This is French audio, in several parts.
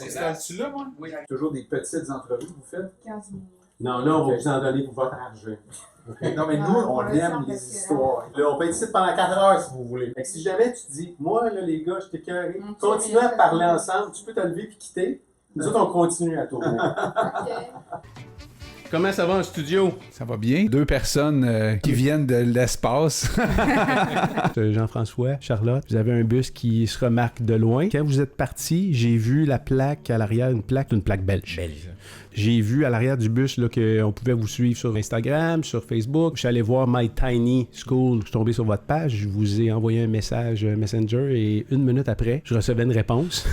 S'installes-tu là, moi? Oui. Toujours des petites entrevues que vous faites? 15 minutes. Non, là, on va vous en donner pour votre argent. Non, mais nous, on aime les histoires. Là, on peut être ici pendant 4 heures si vous voulez. Fait que si jamais tu te dis, moi, là, les gars, je t'ai cœuré, continuez à parler ensemble, tu peux te lever puis quitter. Nous autres, on continue à tourner. OK. Comment ça va en studio? Ça va bien. 2 personnes qui viennent de l'espace. Jean-François, Charlotte, vous avez un bus qui se remarque de loin. Quand vous êtes parti, j'ai vu la plaque à l'arrière, une plaque belge. J'ai vu à l'arrière du bus là, qu'on pouvait vous suivre sur Instagram, sur Facebook. Je suis allé voir My Tiny School. Je suis tombé sur votre page. Je vous ai envoyé un message Messenger et 1 minute après, je recevais une réponse.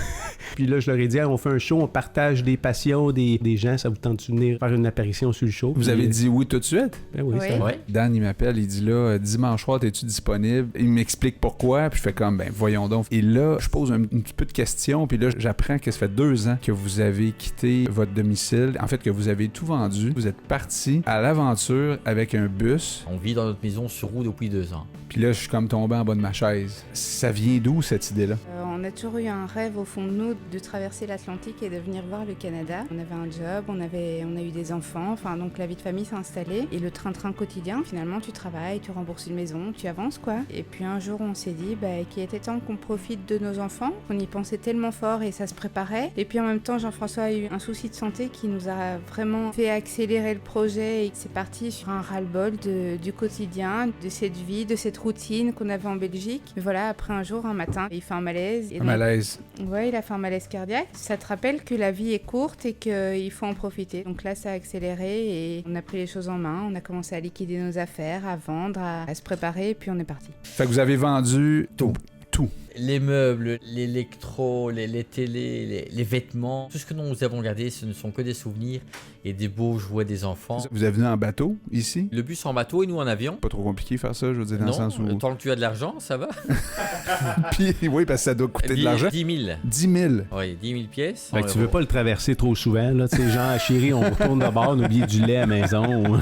Puis là, je leur ai dit, on fait un show, on partage des passions des gens. Ça vous tente de venir faire une apparition sur le show? Vous avez dit oui tout de suite? Ben oui, Oui. ça va. Ouais. Dan, il m'appelle, il dit là, dimanche soir, es-tu disponible? Il m'explique pourquoi, puis je fais comme, ben voyons donc. Et là, je pose un petit peu de questions, puis là, j'apprends que ça fait 2 ans que vous avez quitté votre domicile. En fait, que vous avez tout vendu. Vous êtes parti à l'aventure avec un bus. On vit dans notre maison sur roue depuis 2 ans. Puis là, je suis comme tombé en bas de ma chaise. Ça vient d'où, cette idée-là? On a toujours eu un rêve au fond de nous de traverser l'Atlantique et de venir voir le Canada. On avait un job, on a eu des enfants, enfin donc la vie de famille s'est installée. Et le train-train quotidien, finalement tu travailles, tu rembourses une maison, tu avances quoi. Et puis un jour on s'est dit qu'il était temps qu'on profite de nos enfants. On y pensait tellement fort et ça se préparait. Et puis en même temps Jean-François a eu un souci de santé qui nous a vraiment fait accélérer le projet et c'est parti sur un ras-le-bol du quotidien, de cette vie, de cette routine qu'on avait en Belgique. Mais voilà, après un jour, un matin, il fait un malaise. Et Un donc, malaise. ouais, il a fait un malaise cardiaque. Ça te rappelle que la vie est courte et qu'il faut en profiter. Donc là, ça a accéléré et on a pris les choses en main. On a commencé à liquider nos affaires, à vendre, à se préparer et puis on est parti. Fait que vous avez vendu tout. Les meubles, l'électro, les télés, les vêtements, tout ce que nous avons gardé, ce ne sont que des souvenirs et des beaux jouets des enfants. Vous êtes venu en bateau, ici? Le bus en bateau et nous en avion. Pas trop compliqué faire ça, je veux dire, dans le sens où... Non, tant que tu as de l'argent, ça va. Puis, oui, parce que ça doit coûter de l'argent. 10 000. 10 000. Oui, 10 000 pièces. Fait que tu veux pas le traverser trop souvent, là, tu sais, genre, chérie, on retourne de bord, on oublie du lait à la maison.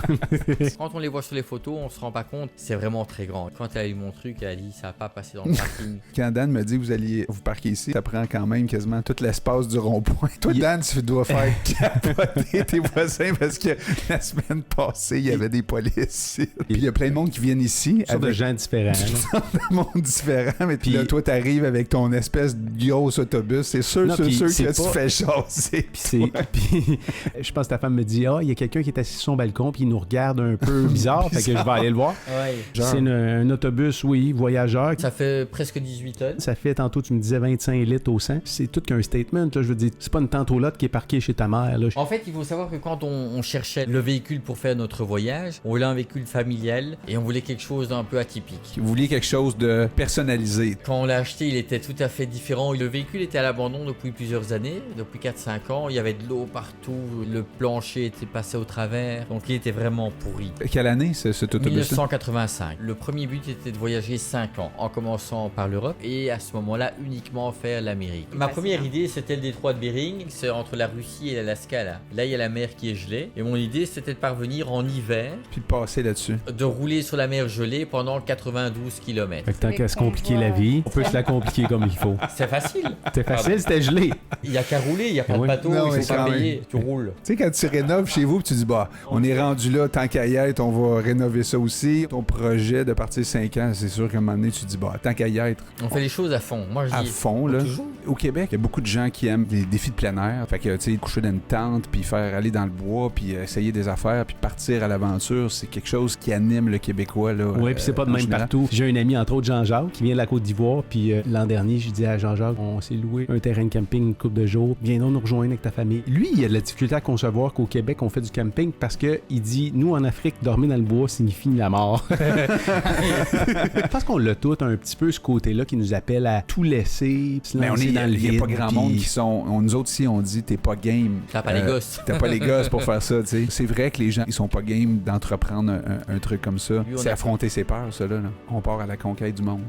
Quand on les voit sur les photos, on se rend pas compte, c'est vraiment très grand. Quand elle a eu mon truc, elle a dit, ça va pas passer dans le parking. Quand Dan me dit que vous alliez vous parquer ici, ça prend quand même quasiment tout l'espace du rond-point. Toi, Dan, tu dois faire capoter tes voisins parce que la semaine passée, il y avait des polices ici. Puis il y a plein de monde qui viennent ici Sur de avec gens différents. là. un monde différent. Mais puis là, Puis- toi, t'arrives avec ton espèce de gros autobus. C'est sûr, Non, c'est puis sûr c'est que tu pas- fais jaser. Puis puis je pense que ta femme me dit, il y a quelqu'un qui est assis sur son balcon puis il nous regarde un peu bizarre, fait que je vais aller le voir. Ouais. C'est un autobus, oui, voyageur. Ça fait presque 18 tonnes. Ça fait, tantôt, tu me disais 25 litres au 100. C'est tout qu'un statement, là. Je veux dire, c'est pas une tantolotte qui est parquée chez ta mère, là. En fait, il faut savoir que quand on cherchait le véhicule pour faire notre voyage, on voulait un véhicule familial et on voulait quelque chose d'un peu atypique. Vous vouliez quelque chose de personnalisé. Quand on l'a acheté, il était tout à fait différent. Le véhicule était à l'abandon depuis plusieurs années, depuis 4-5 ans. Il y avait de l'eau partout, le plancher était passé au travers, donc il était vraiment pourri. Quelle année, cet autobus-là? 1985. Le premier but était de voyager 5 ans, en commençant par l'Europe et à ce moment-là uniquement faire l'Amérique. Ma première idée, c'était le détroit de Bering, c'est entre la Russie et l'Alaska là. Là, il y a la mer qui est gelée et mon idée, c'était de parvenir en hiver, Puis de passer là-dessus. de rouler sur la mer gelée pendant 92 km. Fait que tant Mais qu'à se qu'on compliquer voit- la vie, on peut se la compliquer comme il faut. C'est facile. C'était facile, c'était gelé. Il n'y a qu'à rouler, il n'y a pas Oui. de bateau, Non, il mais faut pas quand payer, tu roules. Tu sais, quand tu rénoves chez vous, puis tu dis, bah, on est rendu là, tant qu'à y être, on va rénover ça aussi. Ton projet de partir 5 ans, c'est sûr qu'à un moment donné, tu te dis, bah, tant qu'à y être, On fait les choses à fond. Moi, je à dis fond, là. toujours. Au Québec, il y a beaucoup de gens qui aiment les défis de plein air. Fait que, tu sais, coucher dans une tente, puis faire aller dans le bois, puis essayer des affaires, puis partir à l'aventure, c'est quelque chose qui anime le Québécois, là. Oui, puis c'est pas de en même général. partout. J'ai un ami, entre autres, Jean-Jacques, qui vient de la Côte d'Ivoire, puis l'an dernier, j'ai dit à Jean-Jacques, on s'est loué un terrain de camping une couple de jours, viens donc nous rejoindre avec ta famille. Lui, il a de la difficulté à concevoir qu'au Québec, on fait du camping parce que il dit, nous, en Afrique, dormir dans le bois signifie la mort. Je pense qu'on l'a tout un petit peu, ce côté-là, qui nous appelle à tout laisser, se Mais lancer dans le il y a vide, pas grand puis- monde qui sont. Nous autres, ici, on dit, t'es pas game. T'as pas les gosses. T'as pas les gosses pour faire ça, tu sais. C'est vrai que les gens, ils sont pas game d'entreprendre un truc comme ça. Lui, on C'est a- affronter ses peurs, ça, là. On part à la conquête du monde.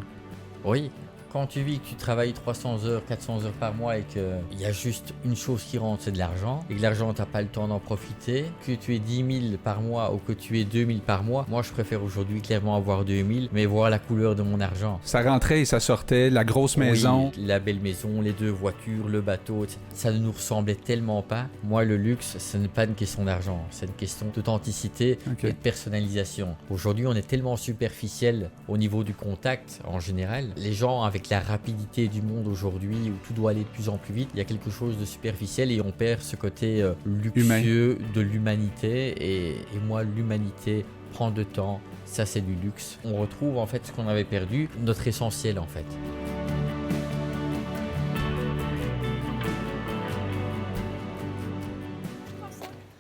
Oui. Quand tu vis que tu travailles 300 heures, 400 heures par mois et qu'il y a juste une chose qui rentre, c'est de l'argent, et que l'argent, t'as pas le temps d'en profiter, que tu aies 10 000 par mois ou que tu aies 2 000 par mois, moi je préfère aujourd'hui clairement avoir 2 000, mais voir la couleur de mon argent. Ça rentrait et ça sortait, la grosse maison. Oui, la belle maison, les 2 voitures, le bateau, ça ne nous ressemblait tellement pas. Moi, le luxe, ce n'est pas une question d'argent, c'est une question d'authenticité et de personnalisation. Aujourd'hui, on est tellement superficiel au niveau du contact en général. Les gens, avec la rapidité du monde aujourd'hui, où tout doit aller de plus en plus vite, il y a quelque chose de superficiel et on perd ce côté luxueux de l'humanité. Et moi, l'humanité, prendre le temps, ça c'est du luxe. On retrouve en fait ce qu'on avait perdu, notre essentiel en fait.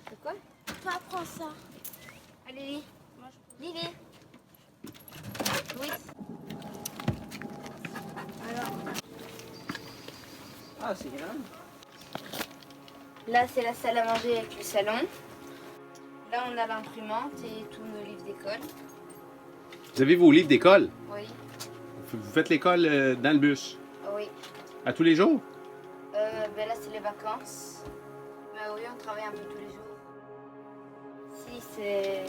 C'est quoi? Toi, prends ça. Allez, Lily. Lily. Oui. Alors. Ah, c'est grand. Là, c'est la salle à manger avec le salon. Là, on a l'imprimante et tous nos livres d'école. Vous avez vos livres d'école? Oui. Vous faites l'école dans le bus? Oui. À tous les jours? Ben là, c'est les vacances. Mais oui, on travaille un peu tous les jours. Ici, c'est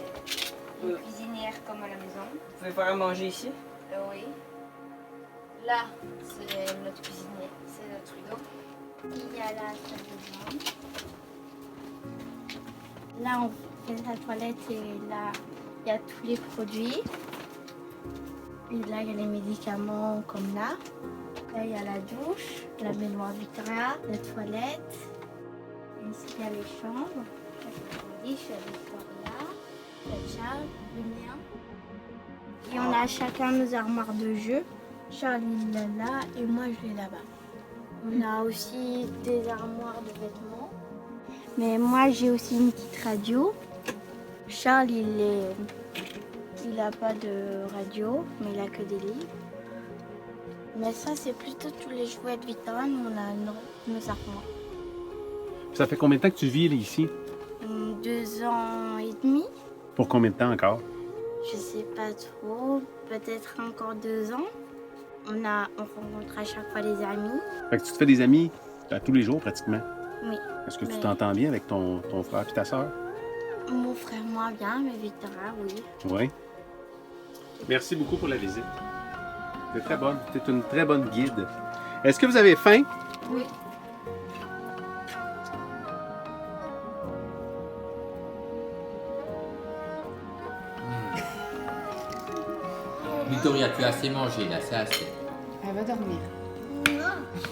une cuisinière comme à la maison. Vous pouvez faire à manger ici? Oui. Là, c'est notre cuisinier, c'est notre frigo. Il y a la salle de bain. Là, on fait la toilette et là, il y a tous les produits. Et là, il y a les médicaments comme là. Là, il y a la douche, la baignoire Victoria, la toilette. Et ici, il y a les chambres. La Victoria, la Charles, le mien. Et on a chacun nos armoires de jeu. Charles, il est là et moi, je l'ai là-bas. On a aussi des armoires de vêtements. Mais moi, j'ai aussi une petite radio. Charles, il n'a pas de radio, mais il a que des livres. Mais ça, c'est plutôt tous les jouets de Victoria. Nous, on a nos armoires. Ça fait combien de temps que tu vis là, ici? 2 ans et demi. Pour combien de temps encore? Je sais pas trop. Peut-être encore 2 ans. On rencontre à chaque fois les amis. Fait que tu te fais des amis à tous les jours pratiquement? Oui. Est-ce que tu Mais- t'entends bien avec ton frère et ta soeur? Mon frère, moi, bien, mais Victoria, oui. Oui. Merci beaucoup pour la visite. C'est très bonne. C'est une très bonne guide. Est-ce que vous avez faim? Oui. Victoria, tu as assez mangé là, c'est assez. Elle va dormir.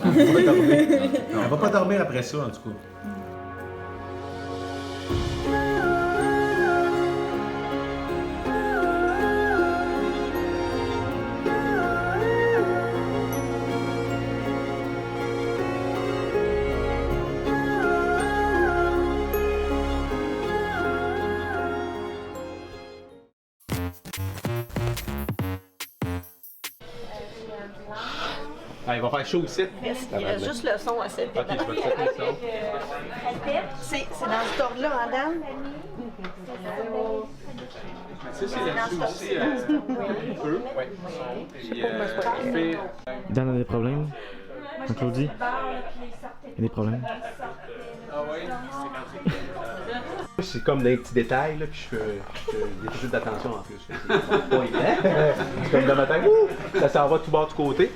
Elle va pas dormir. Elle va pas dormir après ça, en tout cas. Ah, il va faire chaud ici. Il reste juste le son à cette Ok, je vais te faire le son. C'est dans ce ordre-là, madame. Ça, c'est là-dessus aussi, un peu. Ouais. Puis, fait... Dan a des problèmes? Claudie? Il y a des problèmes? C'est comme des petits détails, là, puis je fais des déficits d'attention en plus. C'est pas évident. C'est comme le matin, ça s'en va tout bas du côté.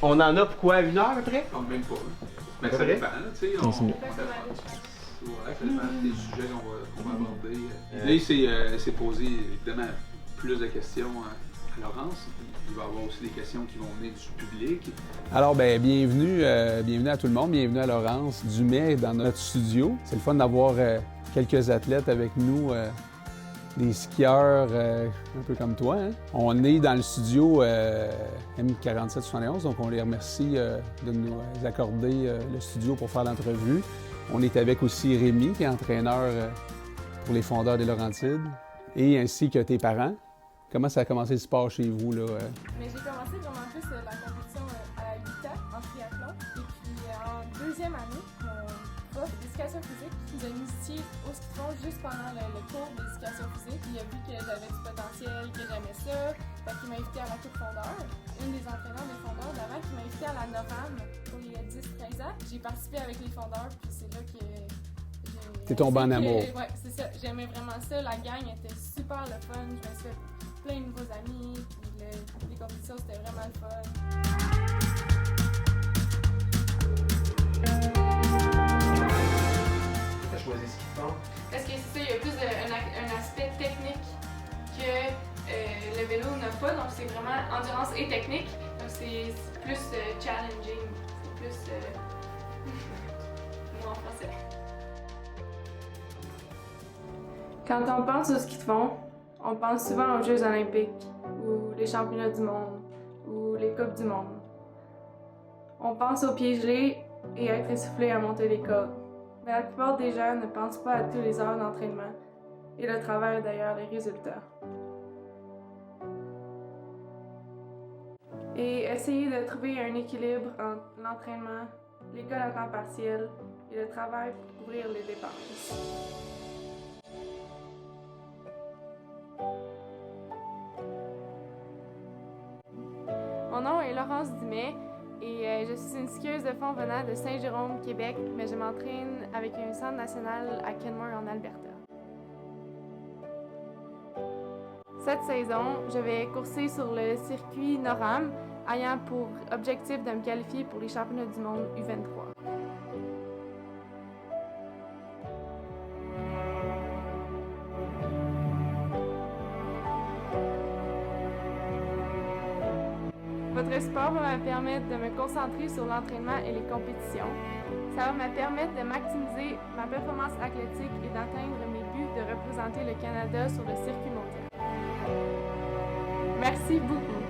On en a pour quoi, 1 heure à peu près? Même pas. Mais ça vrai? dépend, là, tu sais. Non, c'est mieux. Ouais, ça dépend des sujets qu'on va aborder. Là, il s'est posé évidemment plus de questions à Laurence. Il va y avoir aussi des questions qui vont venir du public. Alors, bienvenue à tout le monde, bienvenue à Laurence Dumais dans notre studio. C'est le fun d'avoir quelques athlètes avec nous, des skieurs un peu comme toi. Hein? On est dans le studio M4771, donc on les remercie de nous accorder le studio pour faire l'entrevue. On est avec aussi Rémi, qui est entraîneur pour les Fondeurs des Laurentides, et ainsi que tes parents. Comment ça a commencé le sport chez vous, là? Mais j'ai commencé vraiment plus la compétition à 8 ans en triathlon. Et puis en 2e année, mon prof de ski d'éducation physique qui nous a initiés au ski de fond juste pendant le cours d'éducation physique. Il a vu que j'avais du potentiel, que j'aimais ça, fait qu'il m'a invité à la coupe fondeur. Une des entraîneurs des fondeurs d'avant qui m'a invité à la Noram pour les 10-13 ans. J'ai participé avec les fondeurs, puis c'est là que T'es tombé en amour. Ouais, c'est ça. J'aimais vraiment ça. La gang était super le fun. Je me suis fait plein de nouveaux amis. Puis les compétitions, c'était vraiment le fun. T'as choisi ski de fond? Parce que c'est ça, il y a plus un aspect technique que le vélo n'a pas. Donc c'est vraiment endurance et technique. Donc c'est plus challenging. C'est plus... mot en français. Quand on pense au ski de fond, on pense souvent aux Jeux olympiques, ou les championnats du monde, ou les Coupes du monde. On pense aux pieds gelés et à être essoufflé à monter les côtes. Mais la plupart des gens ne pensent pas à tous les heures d'entraînement et le travail derrière les résultats. Et essayer de trouver un équilibre entre l'entraînement, l'école à temps partiel et le travail pour couvrir les dépenses. Mon nom est Laurence Dumais et je suis une skieuse de fond venant de Saint-Jérôme, Québec, mais je m'entraîne avec un centre national à Kenmore en Alberta. Cette saison, je vais courser sur le circuit Noram, ayant pour objectif de me qualifier pour les championnats du monde U23. Votre sport va me permettre de me concentrer sur l'entraînement et les compétitions. Ça va me permettre de maximiser ma performance athlétique et d'atteindre mes buts de représenter le Canada sur le circuit mondial. Merci beaucoup.